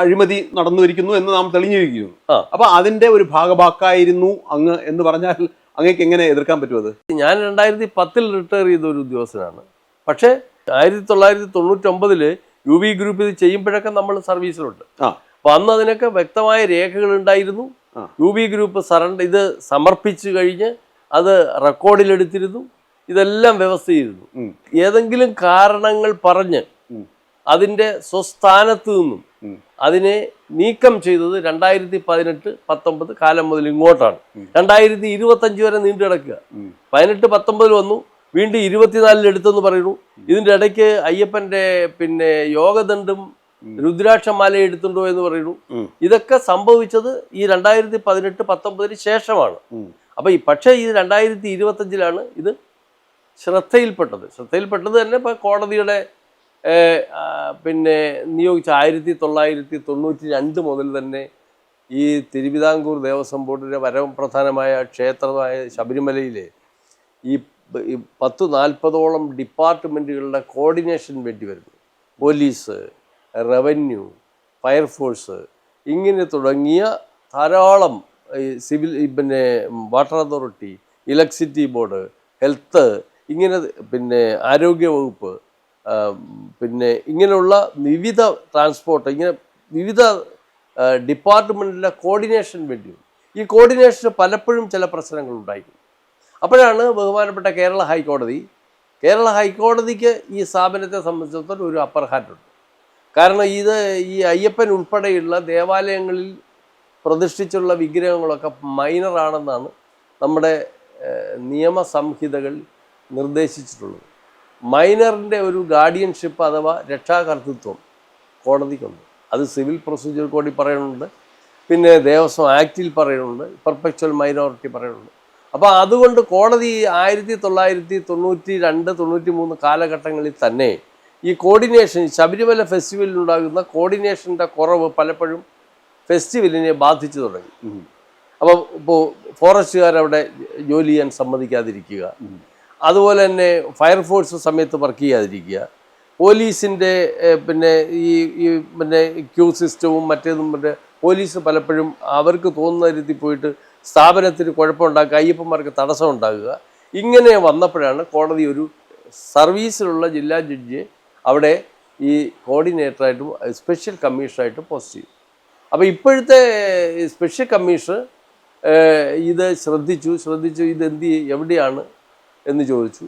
അഴിമതി നടന്നുവരിക്കുന്നു എന്ന് നാം തെളിഞ്ഞിരിക്കുന്നു. അപ്പൊ അതിന്റെ ഒരു ഭാഗഭാക്കായിരുന്നു അങ്ങ് എന്ന് പറഞ്ഞാൽ അങ്ങേക്ക് എങ്ങനെ എതിർക്കാൻ പറ്റും അത്? ഞാൻ 2010 റിട്ടയർ ചെയ്ത ഒരു ഉദ്യോഗസ്ഥനാണ്. പക്ഷേ 1999 UV ഗ്രൂപ്പ് ഇത് ചെയ്യുമ്പോഴൊക്കെ നമ്മൾ സർവീസിലുണ്ട്. അപ്പൊ അന്ന് അതിനൊക്കെ വ്യക്തമായ രേഖകൾ ഉണ്ടായിരുന്നു. UV ഗ്രൂപ്പ് ഇത് സമർപ്പിച്ചു കഴിഞ്ഞ് അത് റെക്കോർഡിലെടുത്തിരുന്നു. ഇതെല്ലാം വ്യവസ്ഥ ചെയ്തിരുന്നു. ഏതെങ്കിലും കാരണങ്ങൾ പറഞ്ഞ് അതിൻ്റെ സ്വസ്ഥാനത്ത് നിന്നും അതിനെ നീക്കം ചെയ്തത് 2018-19 കാലം മുതൽ ഇങ്ങോട്ടാണ്. 2025 വരെ നീണ്ടു കിടക്കുക. 18-19 വന്നു, വീണ്ടും 24 എടുത്തെന്ന് പറയുന്നു. ഇതിൻ്റെ ഇടയ്ക്ക് അയ്യപ്പൻ്റെ പിന്നെ യോഗദണ്ഡും രുദ്രാക്ഷമാല എടുത്തുണ്ടോ എന്ന് പറയുന്നു. ഇതൊക്കെ സംഭവിച്ചത് ഈ 2018-19 ശേഷമാണ്. അപ്പൊ പക്ഷേ ഇത് 2025 ഇത് ശ്രദ്ധയിൽപ്പെട്ടത് തന്നെ ഇപ്പൊ കോടതിയുടെ പിന്നെ നിയോഗിച്ച 1992 മുതൽ തന്നെ ഈ തിരുവിതാംകൂർ ദേവസ്വം ബോർഡിൻ്റെ പരമപ്രധാനമായ ക്ഷേത്രമായ ശബരിമലയിലെ ഈ 10-40ഓളം ഡിപ്പാർട്ട്മെൻറ്റുകളുടെ കോർഡിനേഷൻ വേണ്ടി വരുന്നു. പോലീസ്, റവന്യൂ, ഫയർഫോഴ്സ്, ഇങ്ങനെ തുടങ്ങിയ ധാരാളം സിവിൽ, പിന്നെ water authority, electricity board, health, ഇങ്ങനെ പിന്നെ ആരോഗ്യവകുപ്പ്, പിന്നെ ഇങ്ങനെയുള്ള വിവിധ ട്രാൻസ്പോർട്ട്, ഇങ്ങനെ വിവിധ ഡിപ്പാർട്ട്മെൻറ്റിലെ കോർഡിനേഷൻ വേണ്ടി. ഈ കോർഡിനേഷന് പലപ്പോഴും ചില പ്രശ്നങ്ങൾ ഉണ്ടായിരുന്നു. അപ്പോഴാണ് ബഹുമാനപ്പെട്ട കേരള ഹൈക്കോടതിക്ക് ഈ സ്ഥാപനത്തെ സംബന്ധിച്ചിടത്തോളം ഒരു അപ്പർ ഹാൻഡ് ഉണ്ട്. കാരണം ഈ അയ്യപ്പൻ ഉൾപ്പെടെയുള്ള ദേവാലയങ്ങളിൽ പ്രതിഷ്ഠിച്ചുള്ള വിഗ്രഹങ്ങളൊക്കെ മൈനറാണെന്നാണ് നമ്മുടെ നിയമസംഹിതകൾ നിർദ്ദേശിച്ചിട്ടുള്ളത്. മൈനറിൻ്റെ ഒരു ഗാർഡിയൻഷിപ്പ് അഥവാ രക്ഷാകർതൃത്വം കോടതിക്കുണ്ട്. അത് സിവിൽ പ്രൊസീജിയർ കോഡിൽ പറയുന്നുണ്ട്, പിന്നെ ദേവസ്വം ആക്റ്റിൽ പറയുന്നുണ്ട്, പെർപെച്വൽ മൈനോറിറ്റി പറയുന്നുണ്ട്. അപ്പോൾ അതുകൊണ്ട് കോടതി 1992-93 കാലഘട്ടങ്ങളിൽ തന്നെ ഈ കോർഡിനേഷൻ, ശബരിമല ഫെസ്റ്റിവലിനുണ്ടാകുന്ന കോർഡിനേഷൻ്റെ കുറവ് പലപ്പോഴും ഫെസ്റ്റിവലിനെ ബാധിച്ചു തുടങ്ങി. അപ്പോൾ ഇപ്പോൾ ഫോറസ്റ്റുകാരവിടെ ജോലി ചെയ്യാൻ സമ്മതിക്കാതിരിക്കുക, അതുപോലെ തന്നെ ഫയർഫോഴ്സ് സമയത്ത് വർക്ക് ചെയ്യാതിരിക്കുക, പോലീസിൻ്റെ പിന്നെ പിന്നെ ക്യൂ സിസ്റ്റവും മറ്റേതും മറ്റേ പോലീസ് പലപ്പോഴും അവർക്ക് തോന്നുന്ന രീതിയിൽ പോയിട്ട് സ്ഥാപനത്തിന് കുഴപ്പമുണ്ടാക്കുക, അയ്യപ്പന്മാർക്ക് തടസ്സം ഉണ്ടാകുക. ഇങ്ങനെ വന്നപ്പോഴാണ് കോടതി ഒരു സർവീസിലുള്ള ജില്ലാ ജഡ്ജിയെ അവിടെ ഈ കോർഡിനേറ്ററായിട്ടും സ്പെഷ്യൽ കമ്മീഷണറായിട്ടും പോസ്റ്റ് ചെയ്തു. അപ്പോൾ ഇപ്പോഴത്തെ സ്പെഷ്യൽ കമ്മീഷണർ ഇത് ശ്രദ്ധിച്ചു, എവിടെയാണ് എന്ന് ചോദിച്ചു.